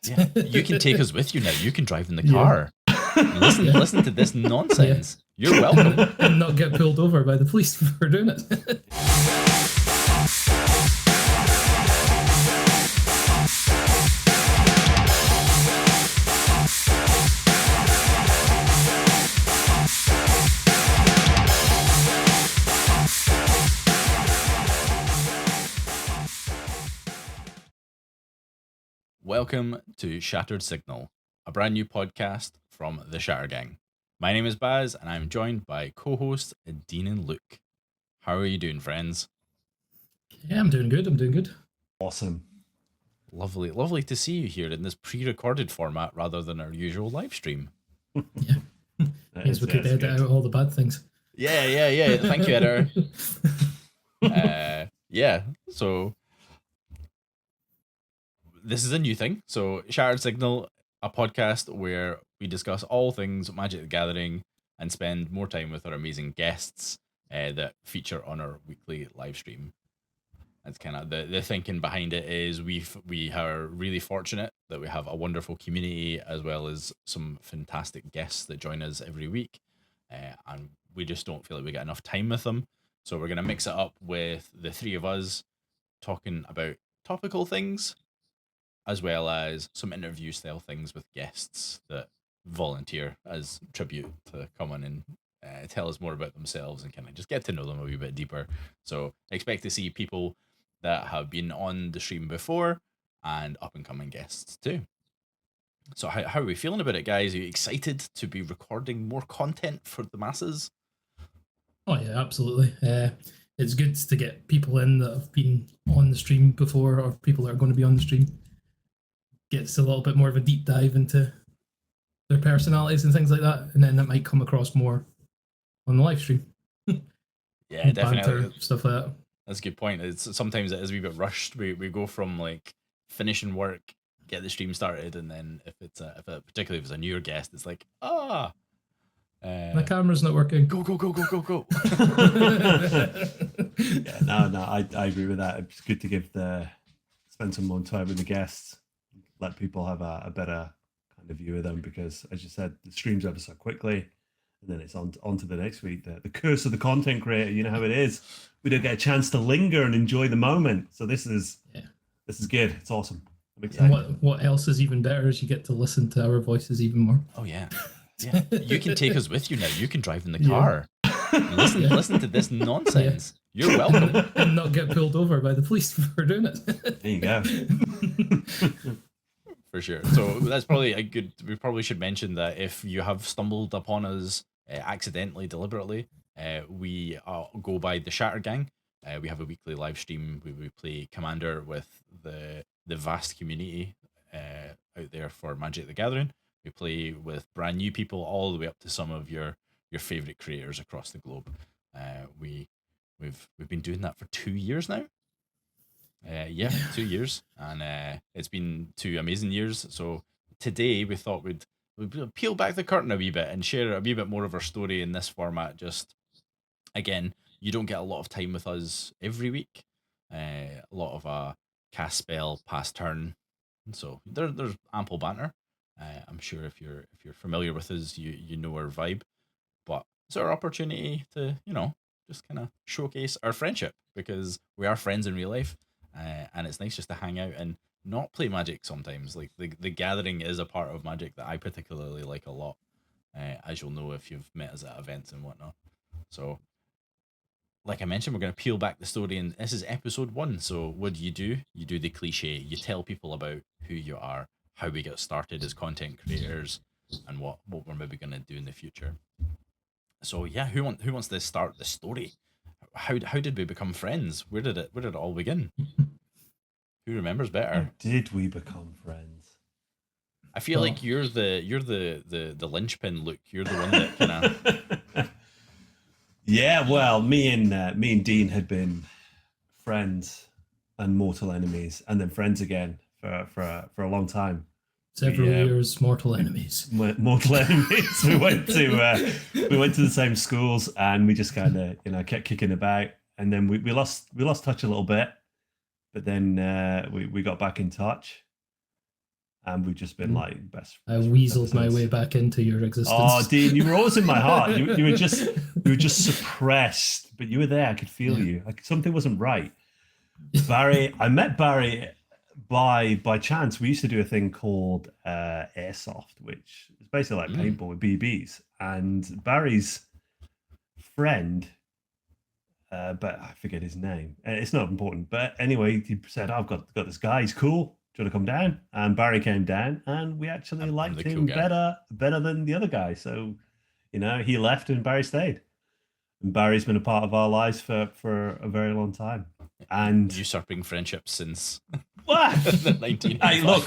Yeah, you can take us with you now. You can drive in the Yeah. car. Listen to this nonsense. You're welcome. And not get pulled over by the police for doing it. Welcome to Shattered Signal, a brand new podcast from the Shattergang. My name is Baz, and I'm joined by co-hosts Dean and Luke. How are you doing, friends? Yeah, I'm doing good. Awesome. Lovely to see you here in this pre-recorded format rather than our usual live stream. Yeah. Means we could edit out all the bad things. Yeah. Thank you, editor. So this is a new thing. So Shattered Signal, a podcast where we discuss all things Magic the Gathering and spend more time with our amazing guests that feature on our weekly live stream. That's kind of the thinking behind it is we are really fortunate that we have a wonderful community as well as some fantastic guests that join us every week, and we just don't feel like we get enough time with them. So we're gonna mix it up with the three of us talking about topical things as well as some interview style things with guests that volunteer as tribute to come on and tell us more about themselves and kind of just get to know them a wee bit deeper. So expect to see people that have been on the stream before and up and coming guests too. So how are we feeling about it, guys? Are you excited to be recording more content for the masses? Oh yeah, absolutely. It's good to get people in that have been on the stream before or people that are going to be on the stream. Gets a little bit more of a deep dive into their personalities and things like that, and then that might come across more on the live stream. Yeah, definitely. Banter, stuff like that. That's a good point. Sometimes it is a wee bit rushed. We go from like finishing work, get the stream started, and then particularly if it's a newer guest, it's like my camera's not working. Go. Yeah, no, I agree with that. It's good to spend some more time with the guests, let people have a better kind of view of them, because as you said, the stream's over so quickly, and then it's on to the next week. The curse of the content creator, you know how it is. We don't get a chance to linger and enjoy the moment. So this is good. It's awesome. I'm excited. And what else is even better is you get to listen to our voices even more. Oh yeah. You can take us with you now. You can drive in the car. Listen to this nonsense. You're welcome. And not get pulled over by the police for doing it. There you go. For sure. So that's probably we probably should mention that if you have stumbled upon us accidentally, deliberately, we go by the Shattergang. We have a weekly live stream. We play Commander with the vast community out there for Magic the Gathering. We play with brand new people all the way up to some of your favorite creators across the globe. We've been doing that for 2 years now. 2 years, and it's been 2 amazing years. So today we thought we'd peel back the curtain a wee bit and share a wee bit more of our story in this format. Just again, you don't get a lot of time with us every week. A lot of cast spell, pass turn, so there's ample banter. I'm sure if you're familiar with us, you know our vibe, but it's our opportunity to just kind of showcase our friendship, because we are friends in real life. And it's nice just to hang out and not play Magic sometimes. Like the gathering is a part of Magic that I particularly like a lot, as you'll know if you've met us at events and whatnot. So, like I mentioned, we're going to peel back the story, and this is episode 1. So what do? You do the cliche. You tell people about who you are, how we got started as content creators, and what we're maybe going to do in the future. So yeah, who wants to start the story? How did we become friends? Where did it all begin? Who remembers better? How did we become friends? I feel like you're the linchpin, Luke. You're the one that kind of. Yeah, well, me and Dean had been friends and mortal enemies, and then friends again for a long time. Several years, mortal enemies. Mortal enemies. We went to the same schools, and we just kind of kept kicking about, and then we lost touch a little bit, but then we got back in touch, and we've just been like best. I weaseled my way back into your existence. Oh, Dean, you were always in my heart. You were just suppressed, but you were there. I could feel you. Like something wasn't right. Barry, I met Barry by chance. We used to do a thing called airsoft, which is basically like paintball with BBs. And Barry's friend, but I forget his name. It's not important. But anyway, he said, "I've got this guy. He's cool. Do you want to come down?" And Barry came down, and we actually liked him better than the other guy. So, he left and Barry stayed. And Barry's been a part of our lives for a very long time. And usurping friendships since what? the 1985. Hey, look,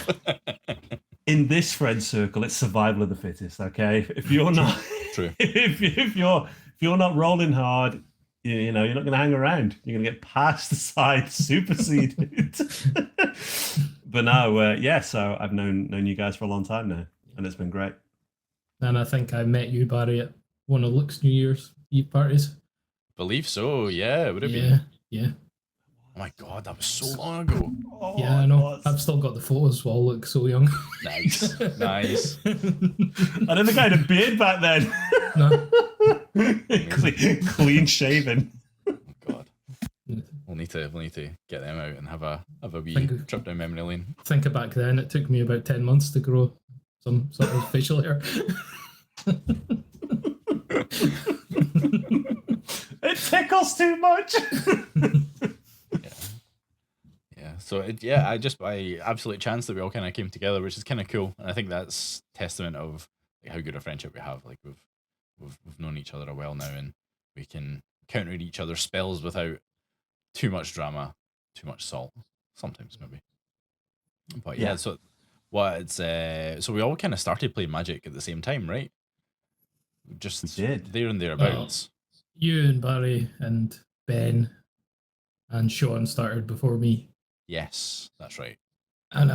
in this friend circle, it's survival of the fittest. Okay, if you're not, true. if you're not rolling hard, you're not going to hang around. You're going to get passed aside, superseded. But no, so I've known you guys for a long time now, and it's been great. And I think I met you, Barry, at one of Luke's New Year's Eve parties. Believe so, yeah. Would it be? Yeah. Oh my god, that was so long ago. Oh, yeah, I know. I've still got the photos while Luke so young. Nice. I didn't think I had a beard back then. No. Clean shaven. Oh god. We'll need to get them out and have a wee trip down memory lane. Think back then, it took me about 10 months to grow some sort of facial hair. It tickles too much. Yeah. So by absolute chance that we all kind of came together, which is kind of cool, and I think that's testament of how good a friendship we have. Like we've known each other a while now, and we can counter each other's spells without too much drama, too much salt. Sometimes maybe. But yeah, so we all kind of started playing Magic at the same time, right? Just there and thereabouts. You and Barry and Ben and Sean started before me. Yes, that's right. And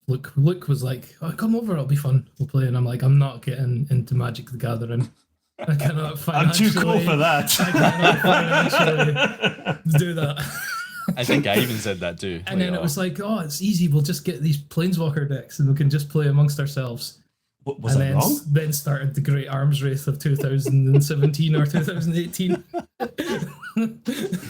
Luke was like, "Oh, come over, it'll be fun. We'll play." And I'm like, "I'm not getting into Magic the Gathering. I cannot financially. I'm too cool for that. I cannot financially do that." I think I even said that too. And then it was like, "Oh, it's easy. We'll just get these Planeswalker decks and we can just play amongst ourselves." Was that wrong? Then started the great arms race of 2017 or 2018.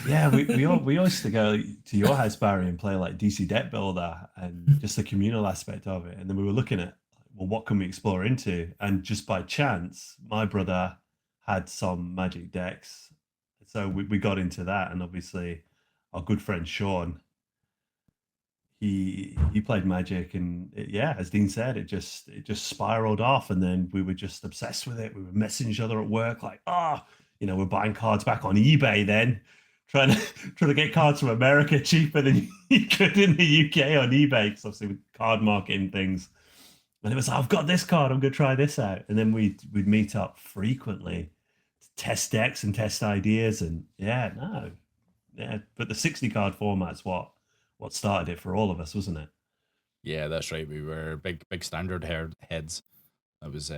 Yeah, we all used to go to your house, Barry, and play like DC Deck Builder and just the communal aspect of it. And then we were looking at, well, what can we explore into? And just by chance, my brother had some Magic decks, so we got into that. And obviously, our good friend Sean, he played Magic, and as Dean said, it just spiraled off, and then we were just obsessed with it. We were messaging each other at work like, we're buying cards back on eBay then, trying to get cards from America cheaper than you could in the UK on eBay, because obviously with card marketing things. And it was, I've got this card, I'm going to try this out. And then we'd meet up frequently to test decks and test ideas, and but the 60 card format's what started it for all of us, wasn't it? Yeah, that's right. We were big standard heads. It was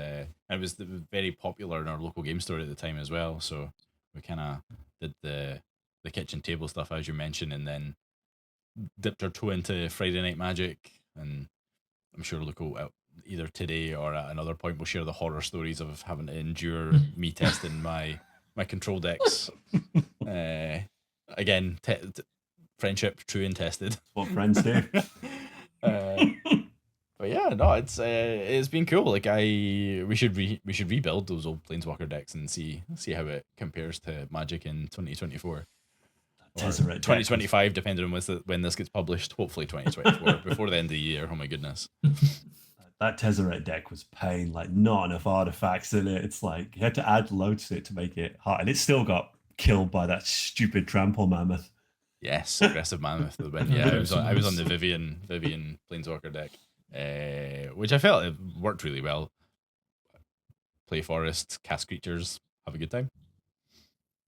very popular in our local game store at the time as well. So we kind of did the kitchen table stuff, as you mentioned, and then dipped our toe into Friday Night Magic. And I'm sure Luke will, either today or at another point, will share the horror stories of having to endure me testing my control decks. Again, friendship true and tested. That's what friends do. But yeah, no, it's been cool. Like we should rebuild those old Planeswalker decks and see how it compares to Magic in 2024. Or 2025, depending on when this gets published. Hopefully 2024, before the end of the year. Oh my goodness. That Tezzeret deck was pain, like not enough artifacts in it. It's like you had to add loads to it to make it hard, and it still got killed by that stupid trample mammoth. Yes, aggressive mammoth. Yeah, I was on the Vivian Planeswalker deck, which I felt it worked really well. Play forest, cast creatures, have a good time.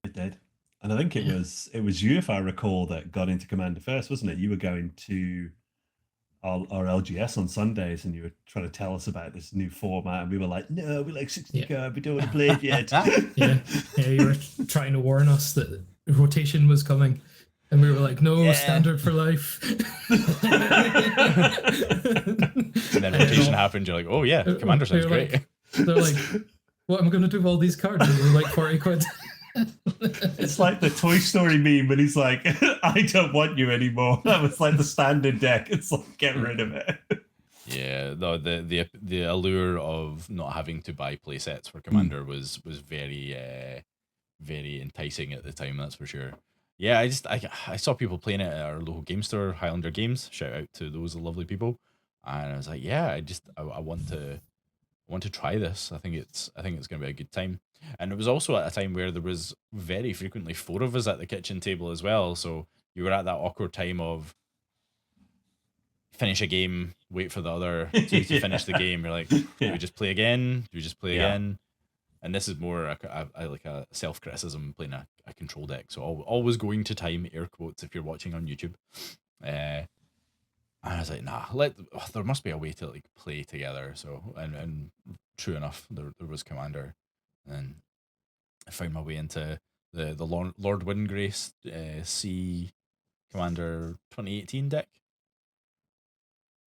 It did, and I think it was you, if I recall, that got into Commander first, wasn't it? You were going to our LGS on Sundays, and you were trying to tell us about this new format, and we were like, "No, we like 60 card. We don't want to play it yet." yeah, you were trying to warn us that rotation was coming. And we were like, no, Yeah. standard for life. And then rotation happened. You're like, oh yeah, Commander sounds They're great. like, they're like, what am I going to do with all these cards? And they're like 40 quid. It's like the Toy Story meme, but he's like, I don't want you anymore. That was like the standard deck. It's like, get rid of it. Yeah, the allure of not having to buy play sets for Commander was very very enticing at the time, that's for sure. Yeah, I saw people playing it at our local game store, Highlander Games. Shout out to those lovely people. And I was like, yeah, I want to try this. I think it's gonna be a good time. And it was also at a time where there was very frequently 4 of us at the kitchen table as well. So you were at that awkward time of finish a game, wait for the other to finish the game. You're like, do we just play again? Do we just play again? And this is more like a self-criticism playing a control deck. So always going to time, air quotes, if you're watching on YouTube. And I was like, nah, there must be a way to like play together. So and true enough, there was Commander. And I found my way into the Lord Windgrace C Commander 2018 deck.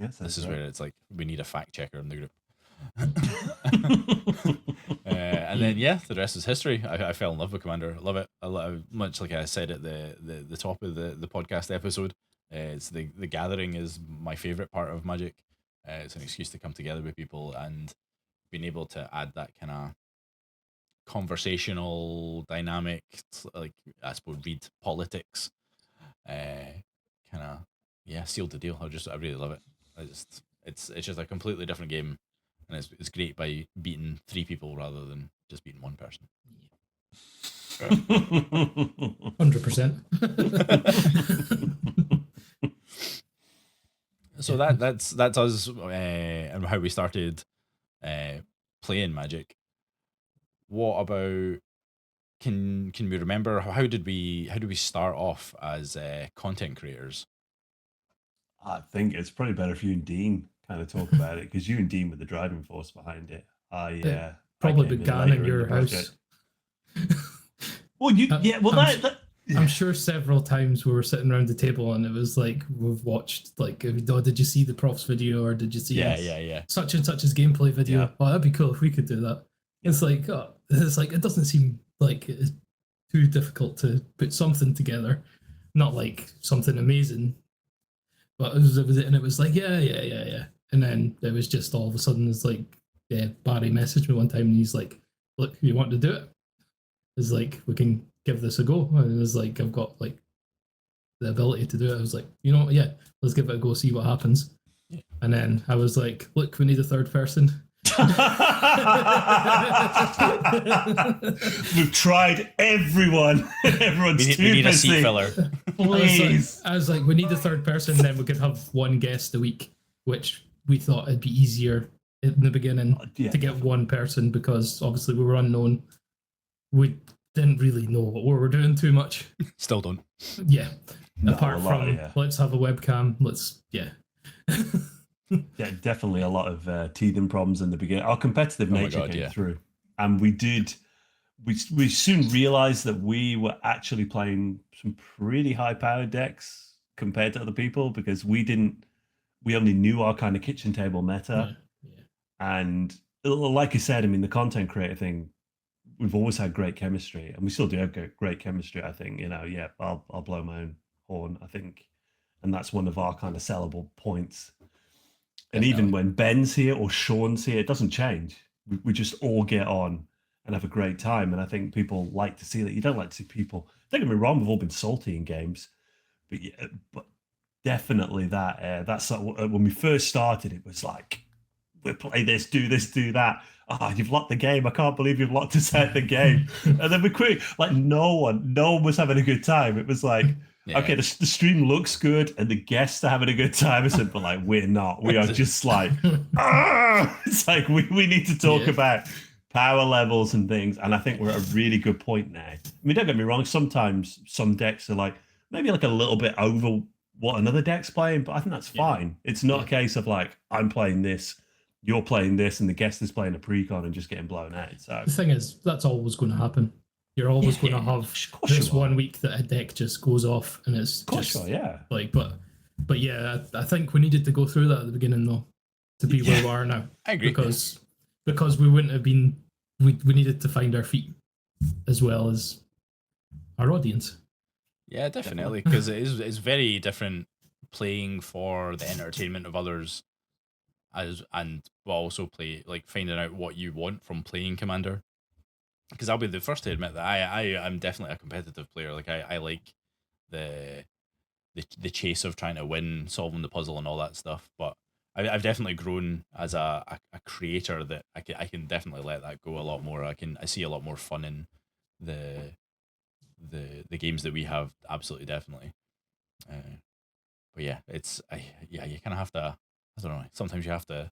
Yes, This is where it's like we need a fact checker in the group. And then the rest is history. I fell in love with Commander. I love it. Much like I said at the top of the podcast episode. It's the gathering is my favorite part of Magic. It's an excuse to come together with people and being able to add that kind of conversational dynamic, like I suppose read politics. Kind of sealed the deal. I really love it. It's just a completely different game, and it's great by beating 3 people rather than just beating 1 person. 100%. So that's us and how we started playing Magic. What about can we remember how did we start off as content creators? I think it's probably better if you and Dean kind of talk about it, because you and Dean were the driving force behind it. Probably I came began later in your the house. project. Well, that I'm sure several times we were sitting around the table and it was like we've watched like, oh, did you see the props video, or did you see such and such's gameplay video? Yeah. Oh, that'd be cool if we could do that. It's like it doesn't seem like it's too difficult to put something together, not like something amazing, but it was like yeah, and then it was just all of a sudden it's like Barry messaged me one time and he's like, look, you want to do it? It's like, we can give this a go. And it was like, I've got like the ability to do it. I was like, you know what? Yeah, let's give it a go, see what happens. Yeah. And then I was like, look, we need a 3rd person. We've tried everyone. Everyone's we need a seat filler. Please. I was like, we need a 3rd person, then we could have 1 guest a week, which we thought it'd be easier in the beginning to get 1 person, because obviously we were unknown. We didn't really know what we were doing too much. Still don't. Yeah. Apart from let's have a webcam. Yeah, definitely a lot of teething problems in the beginning. Our competitive nature came through, and we soon realized that we were actually playing some pretty high-powered decks compared to other people, because we only knew our kind of kitchen table meta. And like you said, I mean, the content creator thing, we've always had great chemistry, and we still do have great chemistry. I think, I'll blow my own horn, I think, and that's one of our kind of sellable points. And even when Ben's here or Sean's here, it doesn't change. We just all get on and have a great time, and I think people like to see that. You don't like to see people, don't get me wrong, we've all been salty in games, but definitely that's when we first started, it was like, we'll play this, do that. Oh, you've locked the game. I can't believe you've locked us out the game. And then we quit. Like no one was having a good time. It was like, okay, the stream looks good and the guests are having a good time. I said, but like, we're not. We are just like, it's like we need to talk about power levels and things. And I think we're at a really good point now. I mean, don't get me wrong. Sometimes some decks are like maybe like a little bit over what another deck's playing, but I think that's fine. It's not a case of like, I'm playing this, you're playing this, and the guest is playing a precon and just getting blown out. So the thing is, that's always going to happen. You're always going to have of course this you are. one week that a deck just goes off, and it's Of course just you are, yeah. like, but yeah, I think we needed to go through that at the beginning though, to be where we are now. I agree. Because we wouldn't have been, we needed to find our feet as well as our audience. Yeah, definitely, because it's very different playing for the entertainment of others, and also play like finding out what you want from playing Commander. Because I'll be the first to admit that I'm definitely a competitive player. Like I like the the chase of trying to win, solving the puzzle, and all that stuff. But I've definitely grown as a creator that I can definitely let that go a lot more. I see a lot more fun in the the games that we have. Absolutely, definitely. But yeah, yeah, you kind of have to. I don't know. Sometimes you have to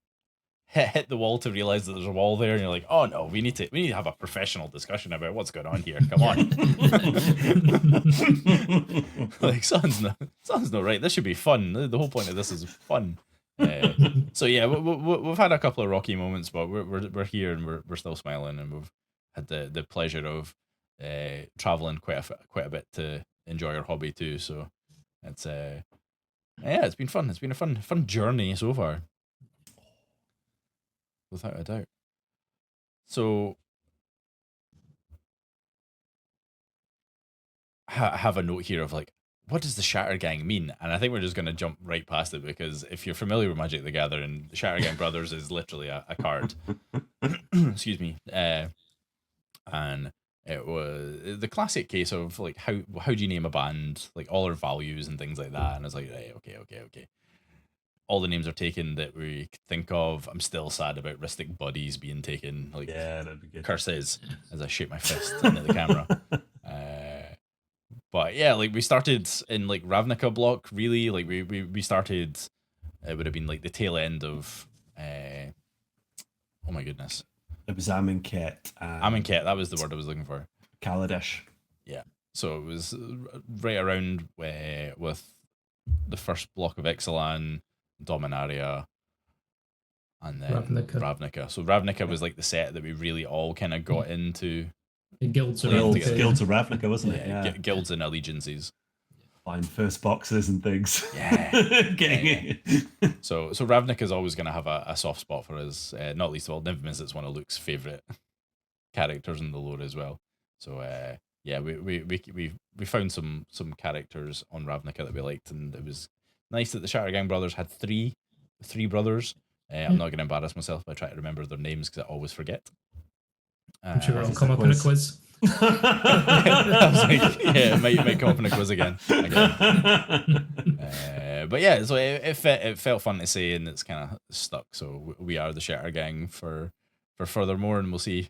hit the wall to realize that there's a wall there, and you're like, oh no, we need to have a professional discussion about what's going on here. Come on. Like something's not right. This should be fun. The whole point of this is fun. So yeah, we've had a couple of rocky moments, but we're here and we're still smiling, and we've had the pleasure of traveling quite a bit to enjoy our hobby too. So it's yeah, it's been fun. It's been a fun journey so far, without a doubt. So have a note here of like, what does the Shattergang mean? And I think we're just going to jump right past it, because if you're familiar with Magic the Gathering, the Shattergang Brothers is literally a card. Excuse me. And it was the classic case of like, how do you name a band? Like all our values and things like that. And it's like, hey, okay. All the names are taken that we could think of. I'm still sad about Ristic Buddies being taken. Like, Yeah, that'd be good. curses, as I shake my fist into the camera. But yeah, like we started in like Ravnica block, really. Like we started, it would have been like the tail end of oh my goodness. It was Amonkhet. Amonkhet, that was the word I was looking for. Kaladesh. Yeah. So it was right around with the first block of Ixalan, Dominaria, and then Ravnica. So Ravnica was like the set that we really all kind of got into. The guilds of Ravnica, wasn't it? Yeah. Guilds and allegiances. Buying first boxes and things. Yeah. Getting it. So Ravnica is always going to have a soft spot for us. Not least of all, Nymphmas is one of Luke's favorite characters in the lore as well. So yeah, we found some characters on Ravnica that we liked, and it was nice that the Shattergang brothers had three brothers. I'm not going to embarrass myself by trying to remember their names because I always forget. I'm sure it'll come up in a quiz. I was like, yeah, it might come up in a quiz again. But yeah, so it felt fun to say, and it's kind of stuck. So we are the Shattergang for furthermore, and we'll see.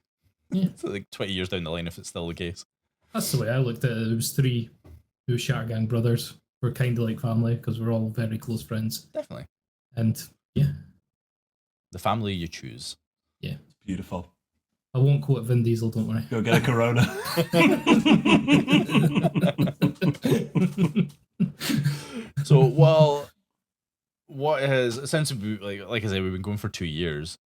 Yeah. So like 20 years down the line if it's still the case. That's the way I looked at it. It was three Shattergang brothers. We're kind of like family because we're all very close friends. Definitely. And yeah, the family you choose. Yeah, it's beautiful. I won't quote Vin Diesel, don't worry. Go get a Corona. So, well, what has, since like I said, we've been going for 2 years.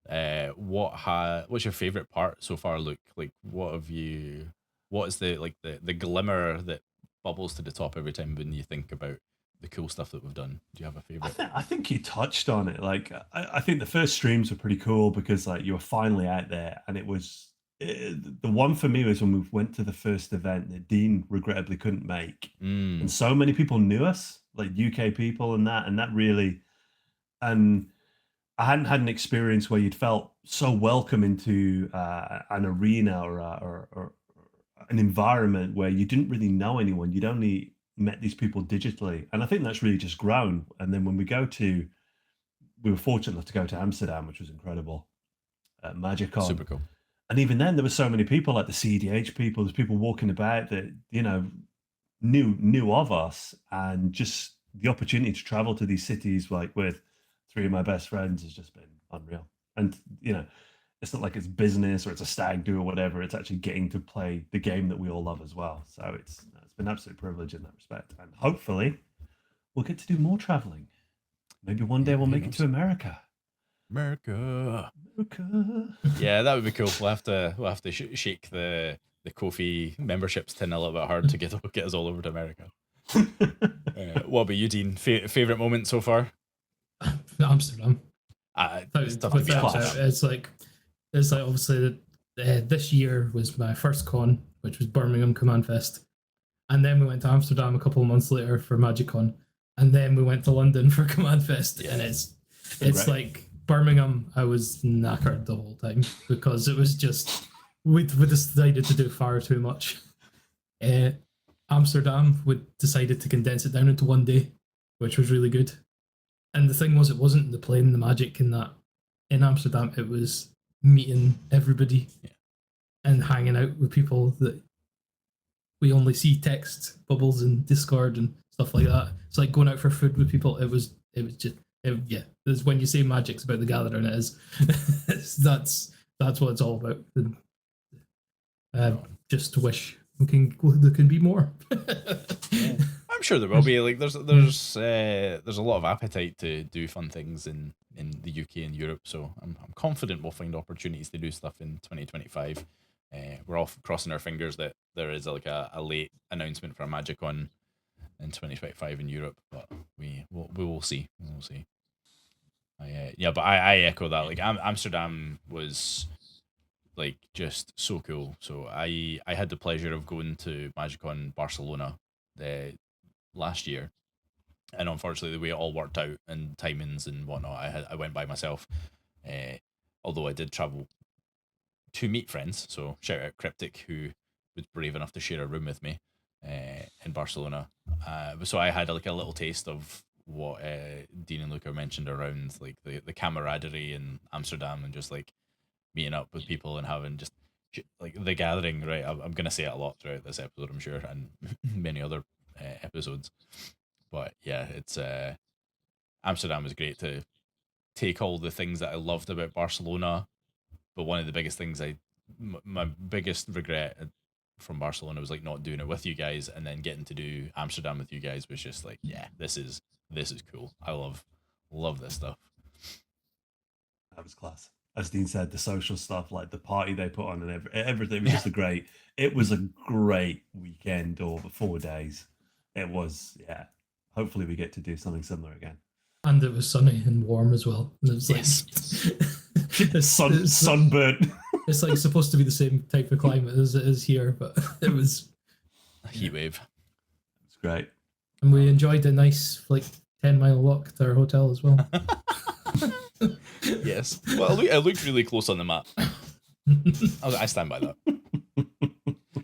What's your favorite part so far, Luke? Like, what is the glimmer that bubbles to the top every time when you think about the cool stuff that we've done? Do you have a favorite? I think you touched on it. Like, I think the first streams were pretty cool because like you were finally out there, and it was the one for me was when we went to the first event that Dean regrettably couldn't make, and so many people knew us, like UK people, and that really, and I hadn't had an experience where you'd felt so welcome into an arena or an environment where you didn't really know anyone. You'd only met these people digitally, and I think that's really just grown. And then when we were fortunate enough to go to Amsterdam, which was incredible, MagicCon, super cool. And even then there were so many people, like the CEDH people, there's people walking about that knew of us, and just the opportunity to travel to these cities like with 3 of my best friends has just been unreal. And it's not like it's business or it's a stag do or whatever. It's actually getting to play the game that we all love as well. So it's been an absolute privilege in that respect. And hopefully we'll get to do more traveling. Maybe one day we'll make it to America. America. Yeah, that would be cool. We'll have to shake the the Ko-fi memberships tend a little bit hard to get us all over to America. What about you, Dean? Favorite moment so far? Amsterdam. It's tough to beat Amsterdam. It's like obviously this year was my first con, which was Birmingham Command Fest, and then we went to Amsterdam a couple of months later for MagicCon, and then we went to London for Command Fest, and it's like Birmingham. I was knackered the whole time because it was just we decided to do far too much. Amsterdam, we decided to condense it down into one day, which was really good. And the thing was, it wasn't the playing the Magic in Amsterdam. It was meeting everybody and hanging out with people that we only see text bubbles and Discord and stuff like that. It's like going out for food with people. It was just It's when you say Magic's about the gathering, it is. that's what it's all about. Just wish there can be more. I'm sure there will be. Like there's a lot of appetite to do fun things in the UK and Europe, so I'm confident we'll find opportunities to do stuff in 2025. We're all crossing our fingers that there is like a late announcement for a MagicCon in 2025 in Europe, but we will see. We'll see. But I echo that. Like Amsterdam was like just so cool. So I had the pleasure of going to MagicCon Barcelona last year, and unfortunately the way it all worked out and timings and whatnot, I went by myself. Although I did travel to meet friends, so shout out Cryptic, who was brave enough to share a room with me in Barcelona. So I had like a little taste of what Dean and Luca mentioned around like the camaraderie in Amsterdam and just like meeting up with people and having just like the gathering, right? I'm gonna say it a lot throughout this episode, I'm sure, and many other episodes. But yeah, it's Amsterdam was great to take all the things that I loved about Barcelona. But one of the biggest things my biggest regret from Barcelona was like not doing it with you guys, and then getting to do Amsterdam with you guys was just like, yeah, this is cool. I love this stuff. That was class. As Dean said, the social stuff, like the party they put on and everything was just it was a great weekend over 4 days. It was, yeah. Hopefully we get to do something similar again. And it was sunny and warm as well. And it was sunburnt. It's like supposed to be the same type of climate as it is here, but it was a heat wave. It's great. And we enjoyed a nice 10-mile walk to our hotel as well. Yes. Well, it looked really close on the map. I stand by that.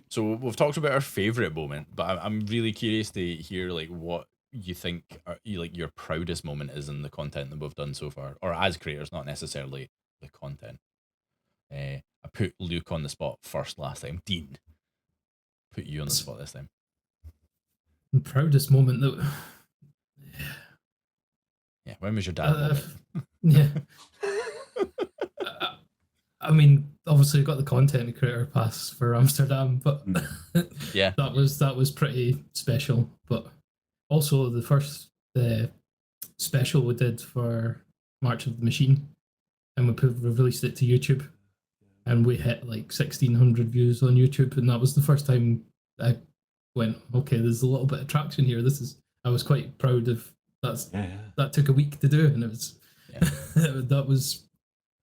So we've talked about our favorite moment, but I'm really curious to hear like what you think your proudest moment is in the content that we've done so far, or as creators, not necessarily the content. I put Luke on the spot first last time. Dean, put you on the spot this time. The proudest moment that. Yeah, when was your dad moment? Yeah. I mean, obviously, we got the content creator pass for Amsterdam, but yeah, that was pretty special. But also the first special we did for March of the Machine, and we released it to YouTube, and we hit 1,600 views on YouTube, and that was the first time I went, okay, there's a little bit of traction here. I was quite proud of that. Took a week to do, and it was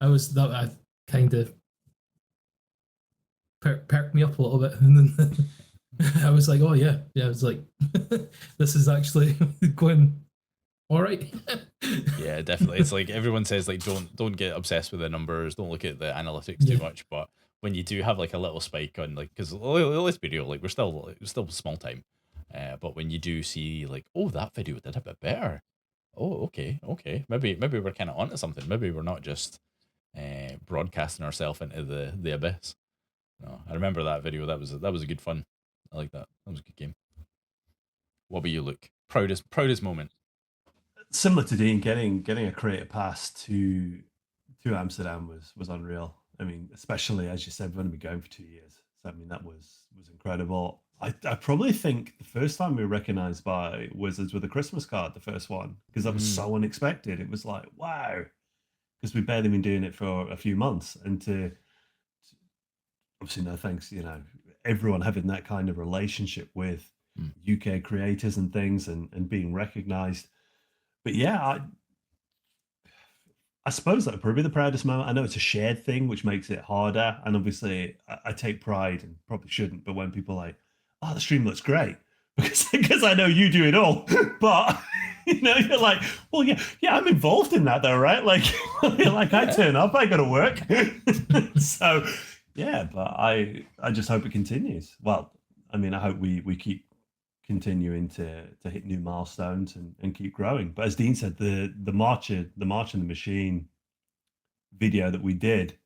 I kind of perked me up a little bit, and then I was like, oh yeah, I was like, this is actually going all right. Yeah, definitely. It's like everyone says, like, don't get obsessed with the numbers, don't look at the analytics too much, but when you do have a little spike on because let's be real, we're still small time, but when you do see oh, that video did a bit better, oh, okay, maybe we're kind of onto something, maybe we're not just broadcasting ourselves into the abyss. No, I remember that video. That was a good fun. I like that. That was a good game. What about you, Luke? Proudest moment? Similar to Dean, getting a creator pass to Amsterdam was unreal. I mean, especially as you said, we're going to be going for 2 years. So I mean, that was incredible. I probably think the first time we were recognized by Wizards with a Christmas card, the first one, because that was so unexpected. It was like, wow, because we'd barely been doing it for a few months, and to obviously no thanks, everyone having that kind of relationship with UK creators and things, and being recognized. But yeah, I suppose that would probably be the proudest moment. I know it's a shared thing, which makes it harder. And obviously, I take pride, and probably shouldn't, but when people are like, oh, the stream looks great, because I know you do it all. But you're like, well, yeah, I'm involved in that though, right? Like, like I turn up, I got to work. So, yeah, but I just hope it continues. Well, I mean, I hope we keep continuing to hit new milestones and keep growing. But as Dean said, the March in the Machine video that we did,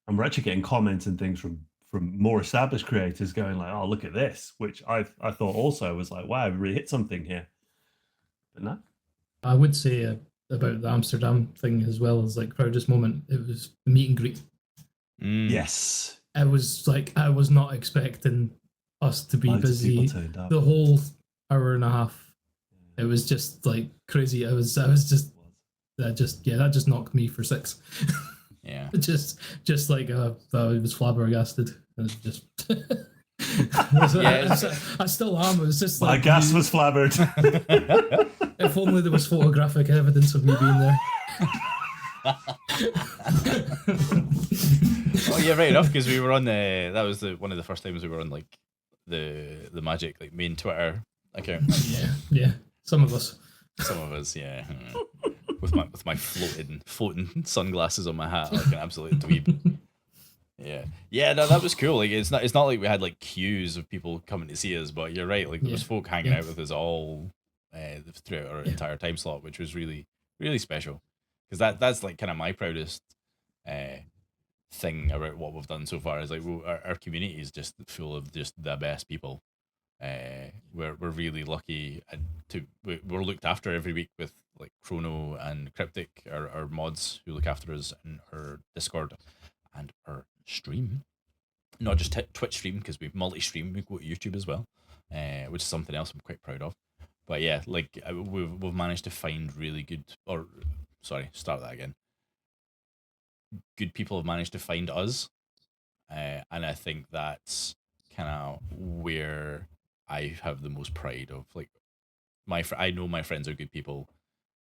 and we're actually getting comments and things from more established creators going like, oh, look at this, which I thought also was like, wow, we really hit something here. But no. I would say about the Amsterdam thing as well as like proudest moment, it was the meet and greet. Yes. I was not expecting us to be busy the whole hour and a half. It was just like crazy. That just knocked me for 6. Yeah. just like I was flabbergasted. It was just I still am. It was just like my gas was flabbered. If only there was photographic evidence of me being there. Oh yeah, right enough, because we were on that was one of the first times we were on like the Magic like main Twitter account. Yeah. Some of us, yeah. with my floating sunglasses on my hat, like an absolute dweeb. Yeah, no, that was cool. Like it's not like we had like queues of people coming to see us, but you're right. Like there was folk hanging out with us all throughout our entire time slot, which was really, really special. Because that's like kind of my proudest thing about what we've done so far is like our community is just full of just the best people. We're really lucky we're looked after every week with like Chrono and Cryptic, our mods who look after us in our Discord and our stream. Not just Twitch stream, because we multi-stream, we go to YouTube as well, which is something else I'm quite proud of. But yeah, like we've managed to find really good, start that again. Good people have managed to find us, and I think that's kind of where I have the most pride of like I know my friends are good people,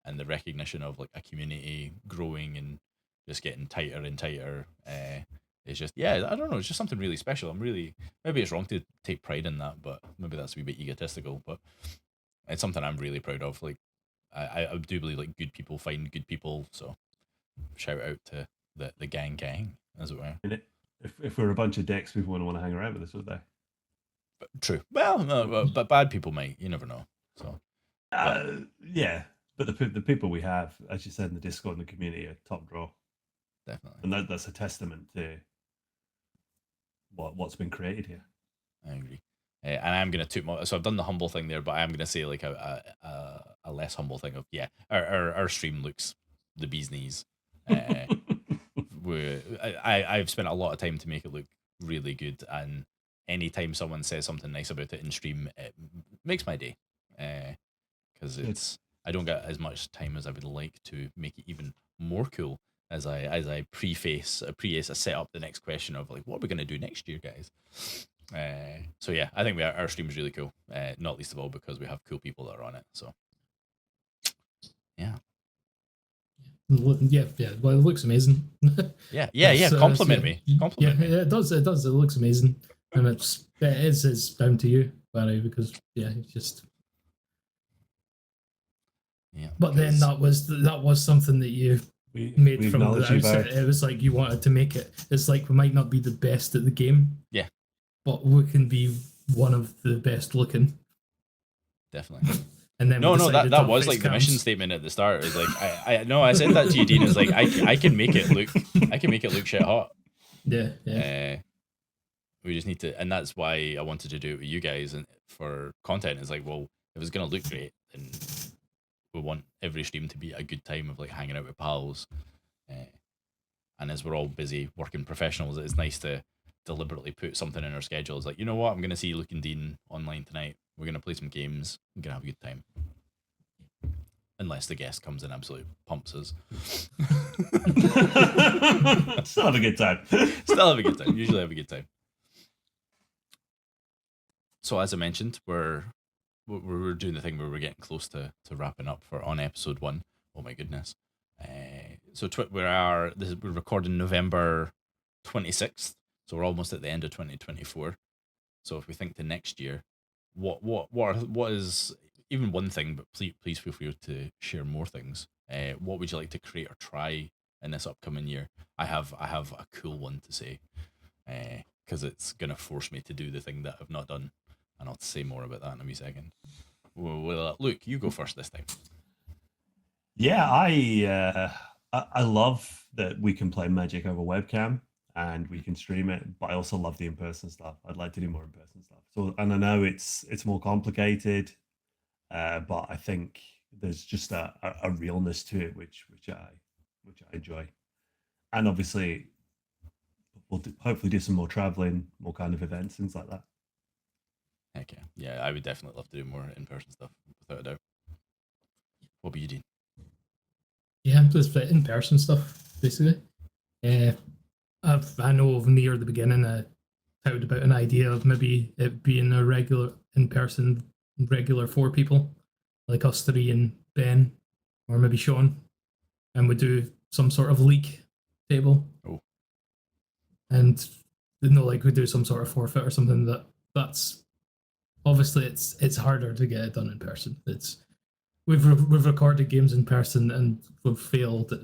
and the recognition of like a community growing and just getting tighter and tighter is just I don't know, it's just something really special. Maybe it's wrong to take pride in that, but maybe that's a wee bit egotistical, but it's something I'm really proud of. Like I do believe like good people find good people, so shout out to the gang as it were. If we're a bunch of dicks, people wouldn't want to hang around with us, would they? True. Well, no, but bad people might. You never know. So. Yeah, but the people we have, as you said in the Discord and the community, are top draw. Definitely. And that's a testament to what's been created here. I agree. And I'm gonna so I've done the humble thing there, but I'm gonna say like a less humble thing of our stream looks the bee's knees. I've spent a lot of time to make it look really good, and anytime someone says something nice about it in stream, it makes my day. Because I don't get as much time as I would like to make it even more cool as I set up the next question of like, what are we gonna do next year, guys? So yeah, I think our stream is really cool. Not least of all because we have cool people that are on it. So yeah. Yeah. Well, it looks amazing. Yeah. Compliment me. Compliment me. Yeah, it does. It looks amazing, and it's down to you, Barry, because it's just. Yeah. But then that was something that you made from the outset. It was like you wanted to make it. It's like we might not be the best at the game. Yeah. But we can be one of the best looking. Definitely. And then that was like the mission statement at the start. It's like I said that to you, Dean. It's like I can make it look shit hot. Yeah. We just need to, and that's why I wanted to do it with you guys and for content. It's like, well, if it's gonna look great, then we want every stream to be a good time of like hanging out with pals. And as we're all busy working professionals, it's nice to deliberately put something in our schedules. Like, you know what, I'm gonna see Luke and Dean online tonight. We're gonna play some games. We're gonna have a good time. Unless the guest comes and absolutely pumps us. Still have a good time. Still have a good time. Usually have a good time. So as I mentioned, we're doing the thing where we're getting close to wrapping up for on episode 1. Oh my goodness. So we're recording November 26th, so we're almost at the end of 2024. So if we think to next year, what is even one thing, but please feel free to share more things. What would you like to create or try in this upcoming year? I have a cool one to say, because it's gonna force me to do the thing that I've not done, and I'll say more about that in a wee second. Well, Luke, you go first this time. Yeah, I love that we can play Magic over webcam and we can stream it, but I also love the in-person stuff. I'd like to do more in-person stuff. So, and I know it's more complicated, but I think there's just a realness to it, which I enjoy. And obviously, we'll hopefully do some more traveling, more kind of events, things like that. Heck yeah. Yeah, I would definitely love to do more in-person stuff, without a doubt. What about you, Dean? Yeah, just in-person stuff, basically. I know near the beginning I touted about an idea of maybe it being a regular in-person, regular 4 people, like us 3 and Ben, or maybe Sean, and we do some sort of league table. Oh. And like we do some sort of forfeit or something. That's obviously it's harder to get it done in person. We've recorded games in person and we've failed at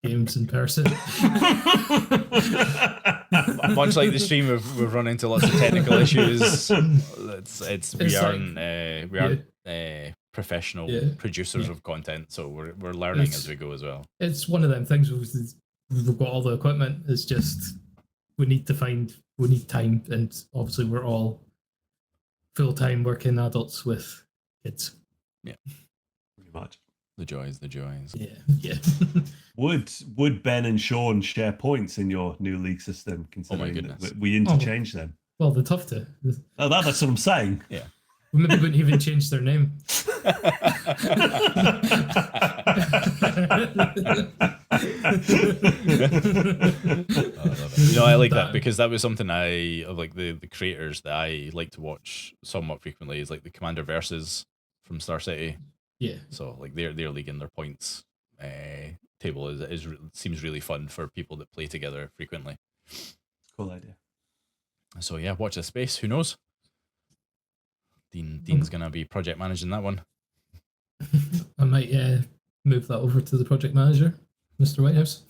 games in person. Much like the stream, we've run into lots of technical issues. We aren't professional producers of content, so we're learning as we go as well. It's one of them things. We've got all the equipment. It's just we need time, and obviously we're all full-time working adults with kids. Yeah, pretty much. The joys. Yeah. Would Ben and Sean share points in your new league system? Considering oh my goodness, we interchange them. Well, they're tough to. Oh, that's what I'm saying. Yeah. We maybe wouldn't even change their name. I like that because that was something like the creators that I like to watch somewhat frequently is like the Commander Versus from Star City. Yeah. So like their league and their points table seems really fun for people that play together frequently. Cool idea. So yeah, watch this space. Who knows? Dean's gonna be project managing that one. I might move that over to the project manager, Mr. Whitehouse.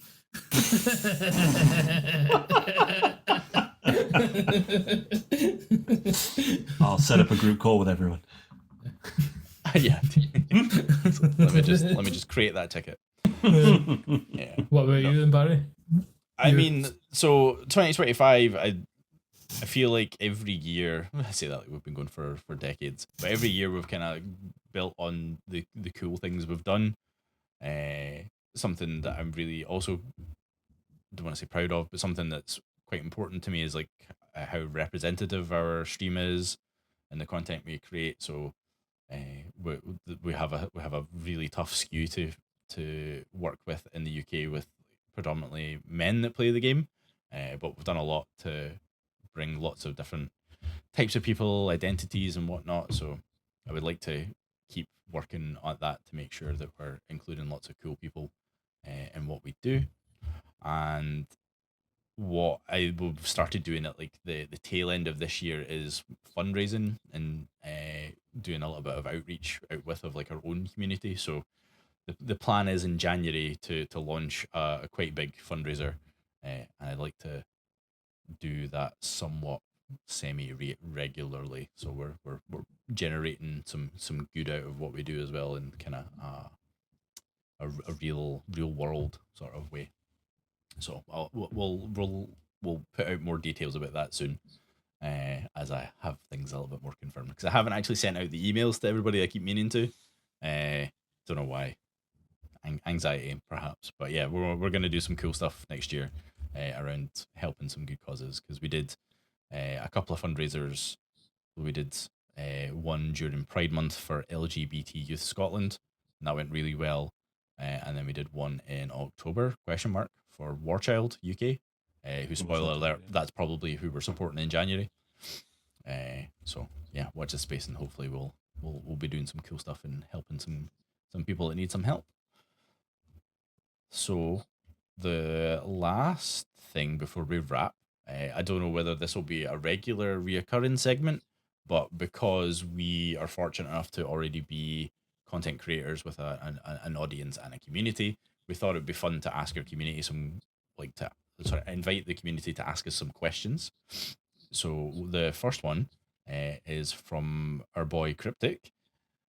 I'll set up a group call with everyone. Yeah. let me just create that ticket. Yeah. What about you then, Barry? I mean, so 2025, I feel like every year, I say that like we've been going for decades, but every year we've kind of built on the cool things we've done. Something that I'm really also, don't want to say proud of, but something that's quite important to me is like how representative our stream is and the content we create. So we have a really tough skew to work with in the UK with predominantly men that play the game, but we've done a lot to bring lots of different types of people, identities and whatnot. So I would like to keep working on that to make sure that we're including lots of cool people in what we do. And what I have started doing at like the tail end of this year is fundraising and doing a little bit of outreach out with of like our own community. So the plan is in January to launch a quite big fundraiser, and I'd like to do that somewhat semi-regularly. So we're generating some good out of what we do as well in kind of a real world sort of way. So we'll put out more details about that soon, as I have things a little bit more confirmed, because I haven't actually sent out the emails to everybody I keep meaning to. Don't know why. Anxiety perhaps, but yeah, we're going to do some cool stuff next year around helping some good causes, because we did a couple of fundraisers. We did one during Pride Month for LGBT Youth Scotland, and that went really well. And then we did one in October, for War Child UK, who, spoiler alert, that's probably who we're supporting in January. So yeah, watch this space, and hopefully we'll be doing some cool stuff and helping some people that need some help. So the last thing before we wrap, I don't know whether this will be a regular reoccurring segment, but because we are fortunate enough to already be content creators with an audience and a community, we thought it'd be fun to ask our community invite the community to ask us some questions. So the first one is from our boy Cryptic,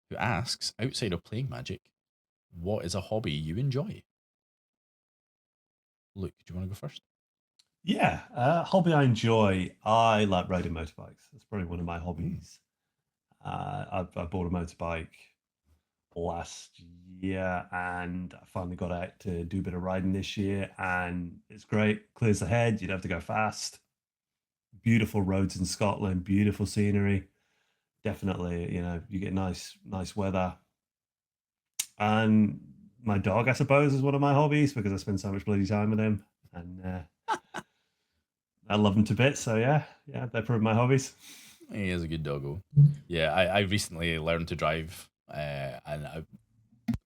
who asks, outside of playing Magic, what is a hobby you enjoy? Luke, do you want to go first? Yeah, hobby I enjoy. I like riding motorbikes. That's probably one of my hobbies. I bought a motorbike last year, and I finally got out to do a bit of riding this year, and it's great. Clears the head. You don't have to go fast. Beautiful roads in Scotland. Beautiful scenery. Definitely, you get nice weather. And my dog, I suppose, is one of my hobbies because I spend so much bloody time with him, and I love him to bits. So yeah, they're probably my hobbies. He is a good doggo. Yeah, I recently learned to drive, and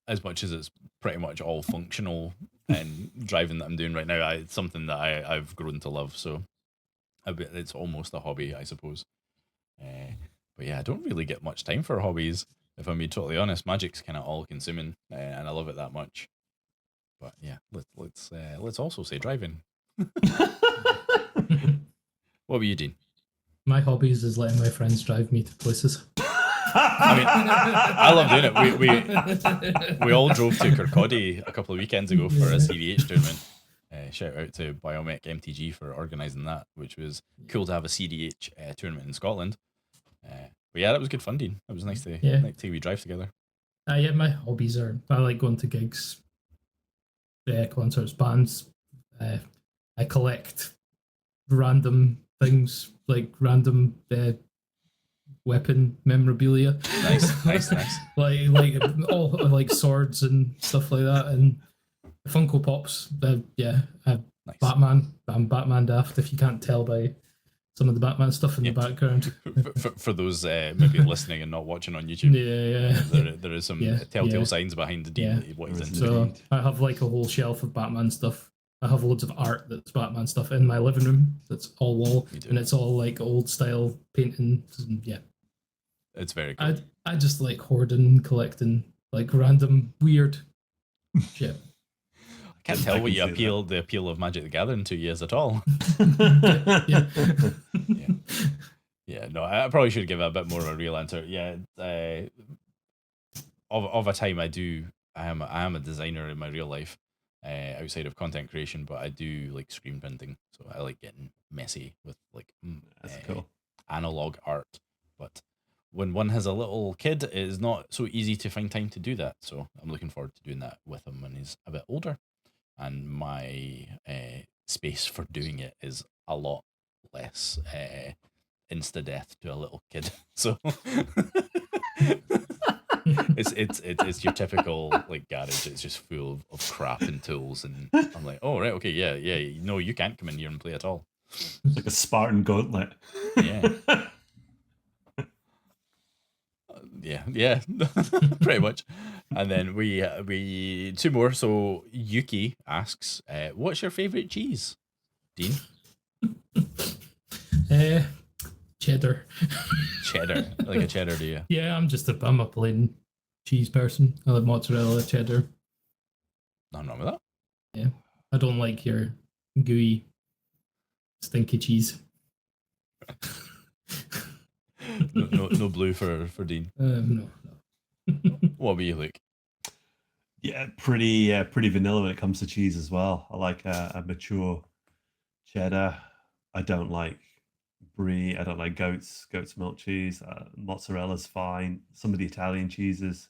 as much as it's pretty much all functional and driving that I'm doing right now, it's something that I've grown to love. So it's almost a hobby, I suppose. But yeah, I don't really get much time for hobbies, if I'm being totally honest. Magic's kind of all consuming, and I love it that much. But yeah, let's also say driving. What were you doing? My hobbies is letting my friends drive me to places. I mean, I love doing it. We all drove to Kirkcaldy a couple of weekends ago for a CDH tournament. Shout out to BulkBox for organising that, which was cool to have a CDH tournament in Scotland. But yeah, that was good fun, Dean. It was nice to we drive together. Yeah, my hobbies are, I like going to gigs, concerts, bands. I collect random things, like random weapon memorabilia. Nice. like all like swords and stuff like that, and Funko Pops. Nice. Batman. I'm Batman daft, if you can't tell by some of the Batman stuff in the background. For those maybe listening and not watching on YouTube, there is some telltale signs behind the Dean. What he's into. So I have like a whole shelf of Batman stuff. I have loads of art that's Batman stuff in my living room. That's all wall, and it's all like old style painting. Yeah, it's very cool. I just like hoarding, collecting like random weird shit. I can't tell what the appeal of Magic the Gathering to you is at all. Yeah. No, I probably should give it a bit more of a real answer. Yeah, of a time I am a designer in my real life, outside of content creation, but I do like screen printing, so I like getting messy with like cool analog art. But when one has a little kid, it is not so easy to find time to do that. So I'm looking forward to doing that with him when he's a bit older. And my space for doing it is a lot less insta-death to a little kid. So it's your typical like garage. It's just full of crap and tools, and I'm like, oh right, okay, yeah. No, you can't come in here and play at all. It's like a Spartan gauntlet. Yeah. Yeah, pretty much. And then we two more. So Yuki asks, "What's your favorite cheese?" Dean? Cheddar. Cheddar, like a cheddar, do you? Yeah, I'm a plain cheese person. I like mozzarella, cheddar. Nothing wrong with that. Yeah, I don't like your gooey, stinky cheese. No blue for Dean. No. What about you, Luke? Yeah, pretty vanilla when it comes to cheese as well. I like a mature cheddar. I don't like brie. I don't like goat's milk cheese. Mozzarella's fine. Some of the Italian cheeses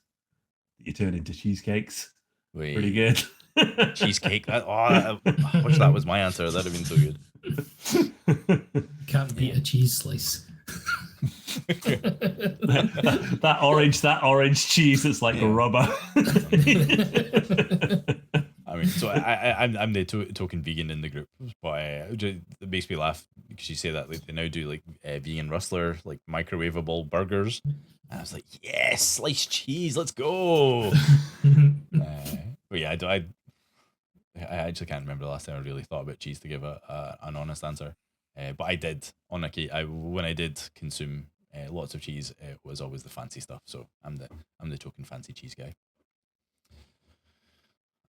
that you turn into cheesecakes. Wait. Pretty good. Cheesecake. I wish that was my answer. That'd have been so good. Can't beat a cheese slice. that orange cheese that's like a rubber. I mean, so I'm the token vegan in the group, but it makes me laugh because you say that like they now do like vegan rustler, like microwavable burgers. And I was like, yes, sliced cheese, let's go. But yeah, I actually can't remember the last time I really thought about cheese to give an honest answer. But I did on when I did consume lots of cheese, it was always the fancy stuff. So I'm the token fancy cheese guy.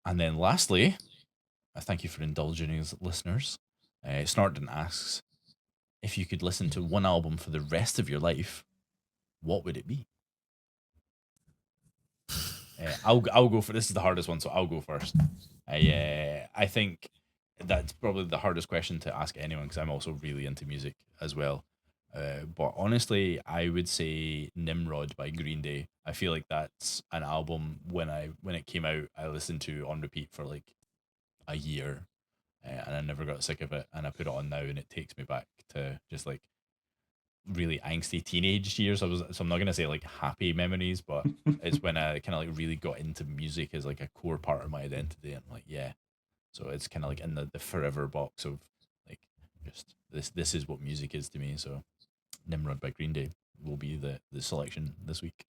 And then lastly, thank you for indulging us, listeners. Snarton asks, if you could listen to one album for the rest of your life, what would it be? I'll go for this. Is the hardest one, so I'll go first. I think that's probably the hardest question to ask anyone because I'm also really into music as well. But honestly, I would say Nimrod by Green Day. I feel like that's an album when it came out, I listened to on repeat for like a year, and I never got sick of it. And I put it on now, and it takes me back to just like really angsty teenage years. So I'm not gonna say like happy memories, but it's when I kind of like really got into music as like a core part of my identity. And like, yeah, so it's kind of like in the forever box of like just this is what music is to me. So Nimrod by Green Day will be the selection this week.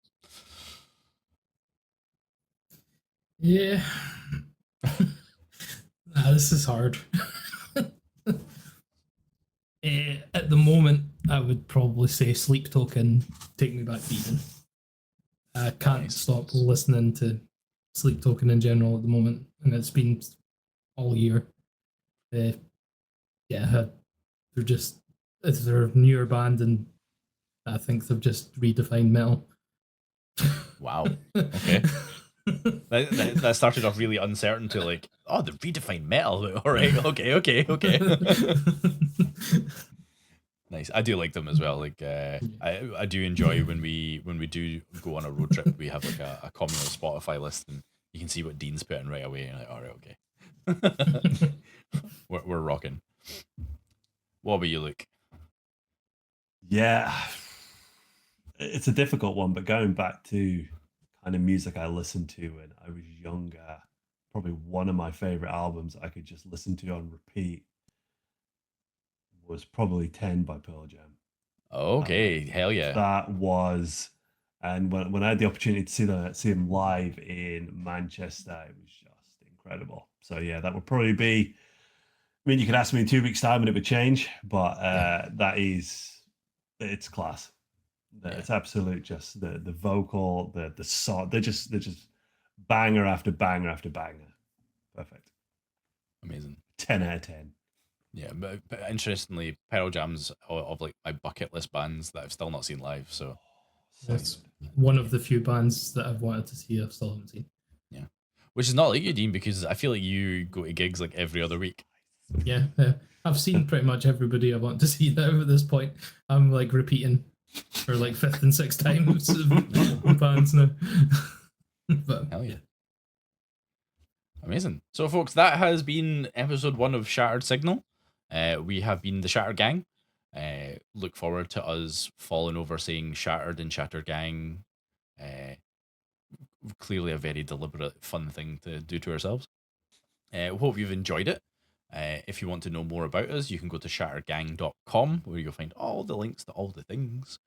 Yeah. This is hard. At the moment, I would probably say Sleep Token, Take Me Back to Eden. I can't stop listening to Sleep Token in general at the moment, and it's been all year. Yeah, they're a newer band, and I think they've just redefined metal. Wow. Okay. that started off really uncertain to like, oh, the redefined metal. All right. Okay. Nice. I do like them as well. Like, I do enjoy when we do go on a road trip. We have like a communal Spotify list, and you can see what Dean's putting right away. And like, all right, okay, we're rocking. What about you, Luke? Yeah, it's a difficult one, but going back to kind of music I listened to when I was younger, probably one of my favorite albums I could just listen to on repeat was probably 10 by Pearl Jam. Okay, hell yeah. That was, and when I had the opportunity to see them live in Manchester, it was just incredible. So yeah, that would probably be. I mean, you could ask me in 2 weeks' time and it would change, but it's class. It's absolute, just the vocal, the song. They're just banger after banger after banger. Perfect. Amazing. 10 out of 10. Yeah, but interestingly, Pearl Jam's of like my bucket list bands that I've still not seen live. So that's one of the few bands that I've wanted to see I've still haven't seen. Yeah, which is not like you, Dean, because I feel like you go to gigs like every other week. Yeah, I've seen pretty much everybody I want to see now at this point. I'm like repeating for like fifth and sixth times of bands now. But hell yeah. Amazing. So, folks, that has been episode 1 of Shattered Signal. We have been the Shatter Gang. Look forward to us falling over saying Shattered and Shattergang. Clearly a very deliberate, fun thing to do to ourselves. Hope you've enjoyed it. If you want to know more about us, you can go to shattergang.com where you'll find all the links to all the things.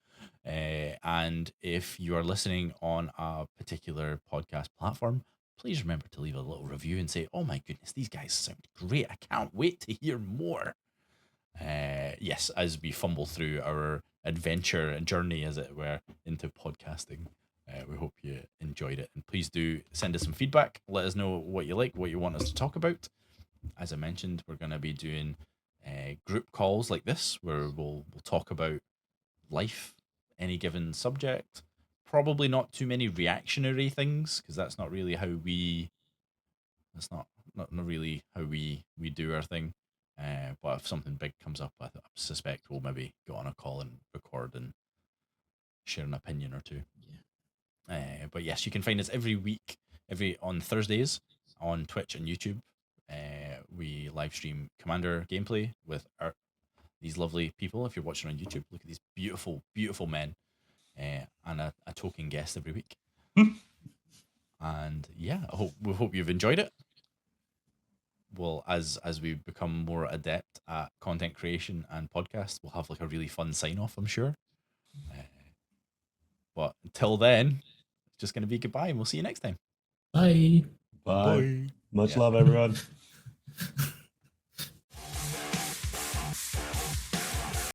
And if you are listening on a particular podcast platform, please remember to leave a little review and say, oh my goodness, these guys sound great. I can't wait to hear more. Yes, as we fumble through our adventure and journey, as it were, into podcasting. We hope you enjoyed it. And please do send us some feedback. Let us know what you like, what you want us to talk about. As I mentioned, we're going to be doing group calls like this where we'll talk about life, any given subject. Probably not too many reactionary things because that's not really how we. That's not really how we do our thing. But if something big comes up, I suspect we'll maybe go on a call and record and share an opinion or two. But yes, you can find us every week, on Thursdays on Twitch and YouTube. We live stream Commander gameplay with these lovely people. If you're watching on YouTube, look at these beautiful, beautiful men, and a token guest every week. And yeah, we hope you've enjoyed it. we'll as we become more adept at content creation and podcasts, we'll have like a really fun sign off, I'm sure. But until then, it's just gonna be goodbye, and we'll see you next time. Bye. Bye. Much Yeah. love, everyone.